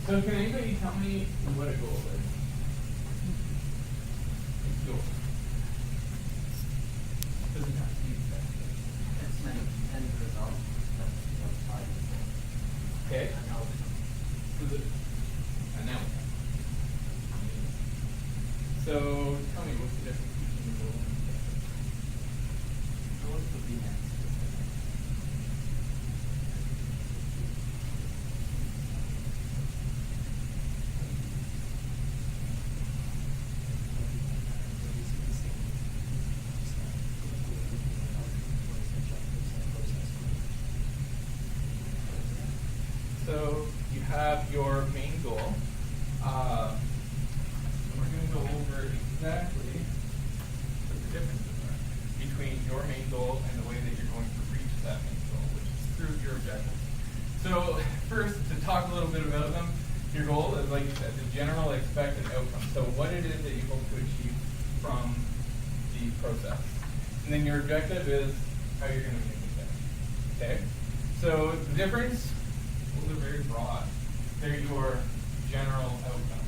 So can anybody tell me what a goal is? A goal. Doesn't have to be exact. It's an end result. That's what I would Okay. say. An outcome. An outcome. So tell me, what's the difference between a goal and an objective? Goals would be next. So you have your main goal. We're going to go over exactly what the differences are between your main goal and the way that you're going to reach that main goal, which is through your objectives. So first, to talk a little bit about them, your goal is, like you said, the general expected outcome. So what it is that you hope to achieve from the process. And then your objective is how you're going to achieve that. Okay? So the difference, those are very broad. They're your general outcome.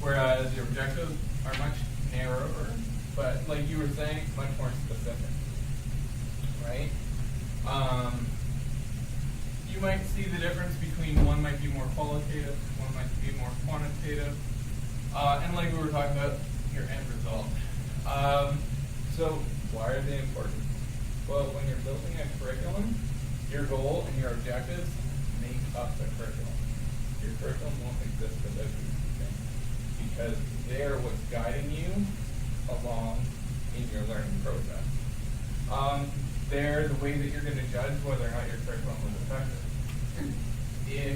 Whereas your objectives are much narrower, but like you were saying, much more specific. Right? You might see the difference between one might be more qualitative, one might be more quantitative. And like we were talking about, your end result. So why are they important? Well, when you're building a curriculum, your goal and your objectives make up the curriculum. Your curriculum won't exist without these things because they're what's guiding you along in your learning process. They're the way that you're going to judge whether or not your curriculum was effective. If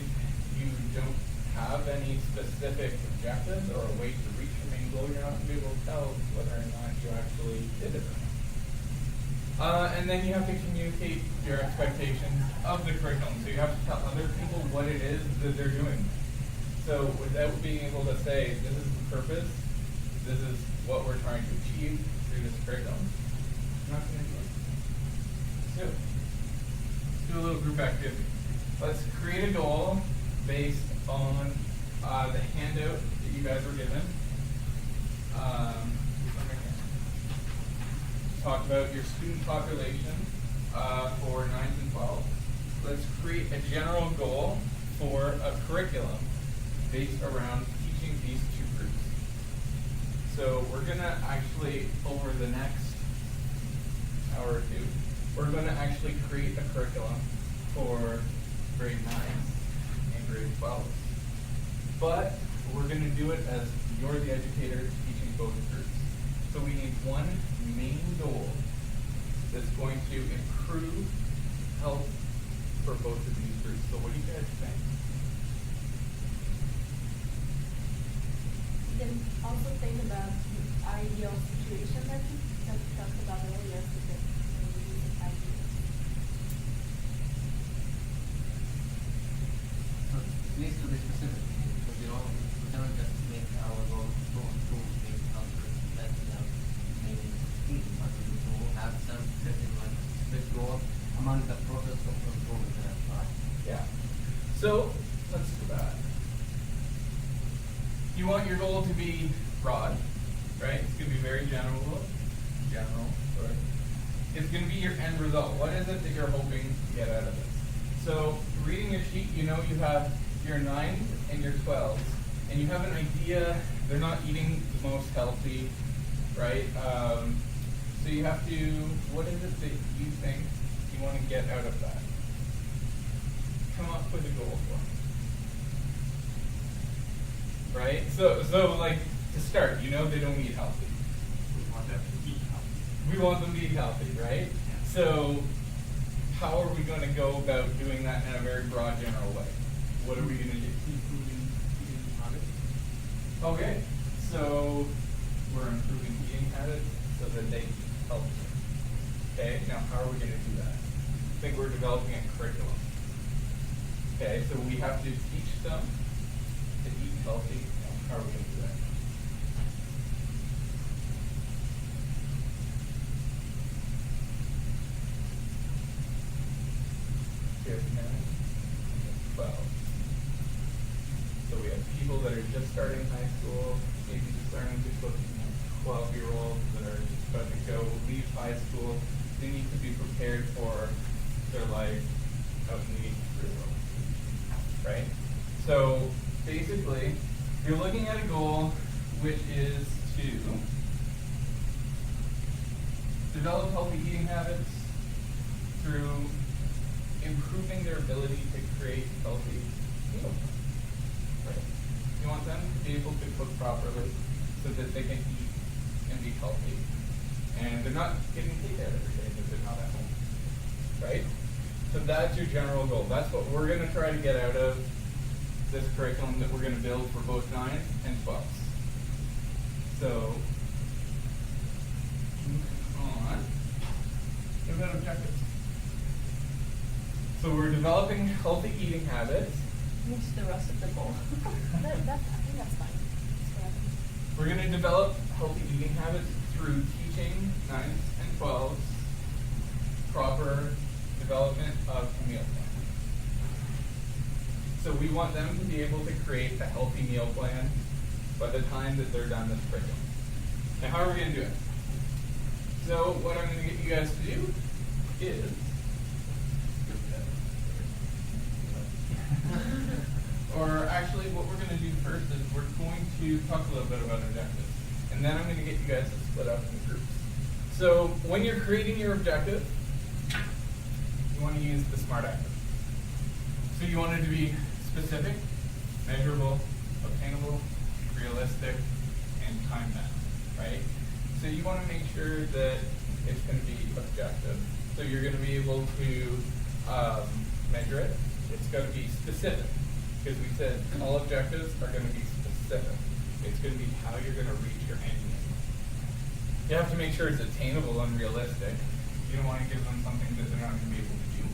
you don't have any specific objectives or a way to reach your main goal, you're not going to be able to tell whether or not you actually did it or not. And then you have to communicate your expectations of the curriculum. So you have to tell other people what it is that they're doing. So without being able to say, this is the purpose, this is what we're trying to achieve through this curriculum, you're not going to do it. So let's do a little group activity. Let's create a goal based on the handout that you guys were given. Talk about your student population for 9s and 12s. Let's create a general goal for a curriculum based around teaching these two groups. So we're going to actually, over the next hour or two, we're going to actually create a curriculum for grade 9s and grade 12s. But we're going to do it as you're the educator teaching both groups. So we need one main goal that's going to improve health for both of these groups. So what do you guys think? You can also think about the ideal situation that we talked about earlier, because we use the ideas. So it needs to be specific because we cannot just make our goal to improve the health that maybe team, but we need to have some certain like specific goal among the process of improving the life. Yeah. So let's do that. You want your goal to be broad, right? It's going to be very general. Sorry. It's going to be your end result. What is it that you're hoping to get out of this? So reading your sheet, you know you have your 9s and your 12s, and you have an idea they're not eating the most healthy, right? So you have to, what is it that you think you want to get out of that? Come up with a goal for them. Right? So like, to start, you know they don't eat healthy. We want them to eat healthy. We want them to eat healthy, right? So how are we going to go about doing that in a very broad, general way? What are we going to do? Improving eating habits. Okay, so we're improving eating habits so that they eat healthier. Okay, now how are we going to do that? I think we're developing a curriculum. Okay, so we have to teach them to eat healthy. Now, how are we going to do that? Here's 9, 12. just starting high school, maybe just starting to cook 12-year-olds that are just about to go leave high school. They need to be prepared for their life out in the real world, right? So basically, you're looking at a goal which is to develop healthy eating habits through improving their ability to create healthy meals. Right? You want them to be able to cook properly so that they can eat and be healthy. And they're not getting takeout every day because they're not at home. Right? So that's your general goal. That's what we're going to try to get out of this curriculum that we're going to build for both 9s and 12s. So, moving on. What about objectives? So we're developing healthy eating habits. What's the rest of the goal? I think that's fine. We're going to develop healthy eating habits through teaching 9s and 12s proper development of a meal plan. So we want them to be able to create a healthy meal plan by the time that they're done this curriculum. Now, how are we going to do it? So what I'm going to get you guys to do is or actually what we're going to do first is we're going to talk a little bit about objectives. And then I'm going to get you guys to split up in groups. So when you're creating your objective, you want to use the SMART acronym. So you want it to be specific, measurable, obtainable, realistic, and time-bound, right? So you want to make sure that it's going to be objective. So you're going to be able to measure it. It's going to be specific, because we said all objectives are going to be specific. It's going to be how you're going to reach your end game. You have to make sure it's attainable and realistic. You don't want to give them something that they're not going to be able to do.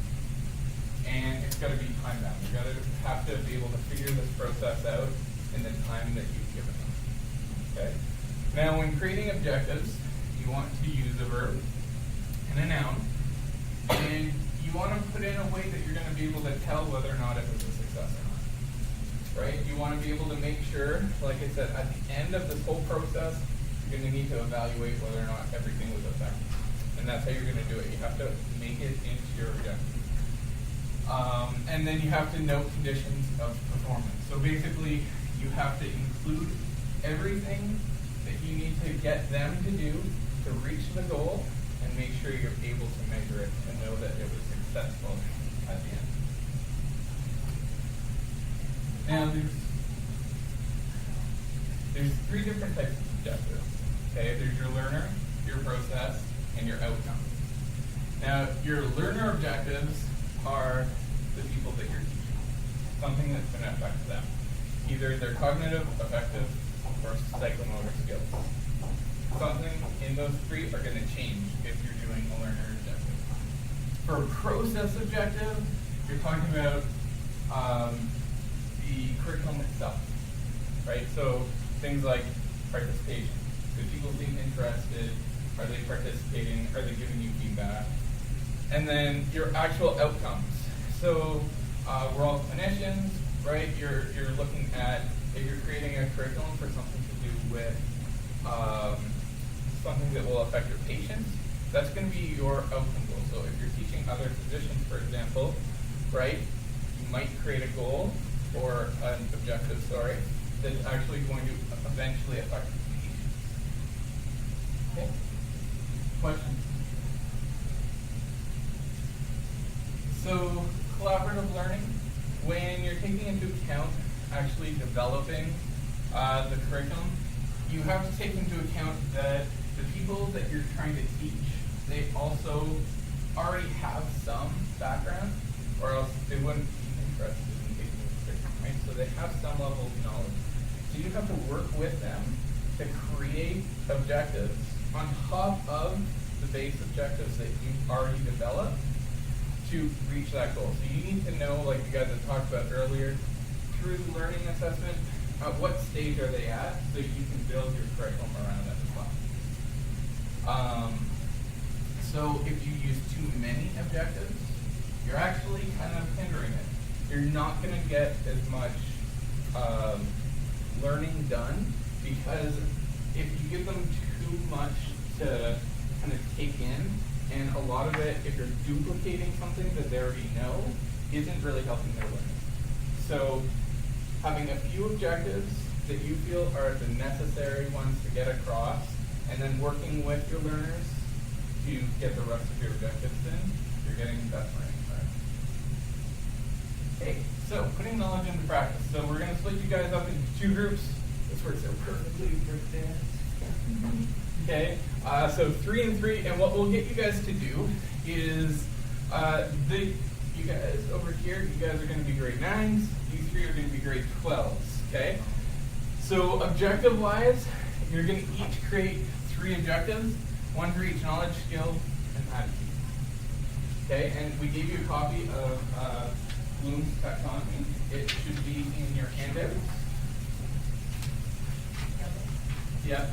And it's got to be time-bound. You're going to have to be able to figure this process out in the time that you've given them. Okay? Now, when creating objectives, you want to use a verb and a noun, and you want to put in a way that you're going to be able to tell whether or not it was a success or not. Right? You want to be able to make sure, like I said, at the end of this whole process, you're going to need to evaluate whether or not everything was effective. And that's how you're going to do it. You have to make it into your objective. And then you have to note conditions of performance. So basically, you have to include everything that you need to get them to do to reach the goal and make sure you're able to measure it and know that it was successful at the end. Now, there's 3 different types of objectives. Okay, there's your learner, your process, and your outcome. Now, your learner objectives are the people that you're teaching, something that's going to affect them, either their cognitive, affective, or psychomotor skills. Something in those 3 are going to change if you're doing a learner objective. For a process objective, you're talking about the curriculum itself, right? So things like participation. Do people seem interested? Are they participating? Are they giving you feedback? And then your actual outcomes. So we're all clinicians, right? You're looking at, if you're creating a curriculum for something to do with something that will affect your patients, that's going to be your outcome goal. So if you're teaching other physicians, for example, right, you might create a goal or an objective, that's actually going to eventually affect the patients. Okay. Questions? So collaborative learning, when you're taking into account actually developing the curriculum, you have to take into account that the people that you're trying to teach, they also already have some background, or else they wouldn't be interested in taking the curriculum, right? So they have some level of knowledge. So you have to work with them to create objectives on top of the base objectives that you've already developed to reach that goal. So you need to know, like you guys had talked about earlier, through the learning assessment, what stage are they at, so you can build your curriculum around it as well. So if you use too many objectives, you're actually kind of hindering it. You're not going to get as much learning done, because if you give them too much to kind of take in, and a lot of it, if you're duplicating something that they already know, isn't really helping their learning. So having a few objectives that you feel are the necessary ones to get across, and then working with your learners to get the rest of your objectives in, you're getting the best learning start. Okay, so putting knowledge into practice. So we're going to split you guys up into two groups. This works out perfectly for this. Okay, so 3 and 3, and what we'll get you guys to do is you guys over here, you guys are going to be grade 9s, you 3 are going to be grade 12s, okay? So objective-wise, you're going to each create 3 objectives, 1 for each knowledge, skill, and attitude. Okay, and we gave you a copy of Bloom's taxonomy. It should be in your handout. Yeah.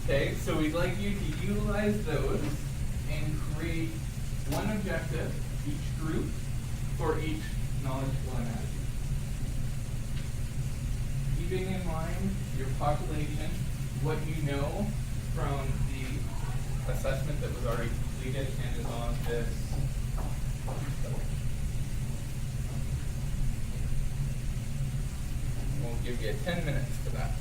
Okay, so we'd like you to utilize those and create 1 objective, each group, for each knowledge, skill, and attitude. Keeping in mind your population, what you know from the assessment that was already completed and is on this. We'll give you 10 minutes for that.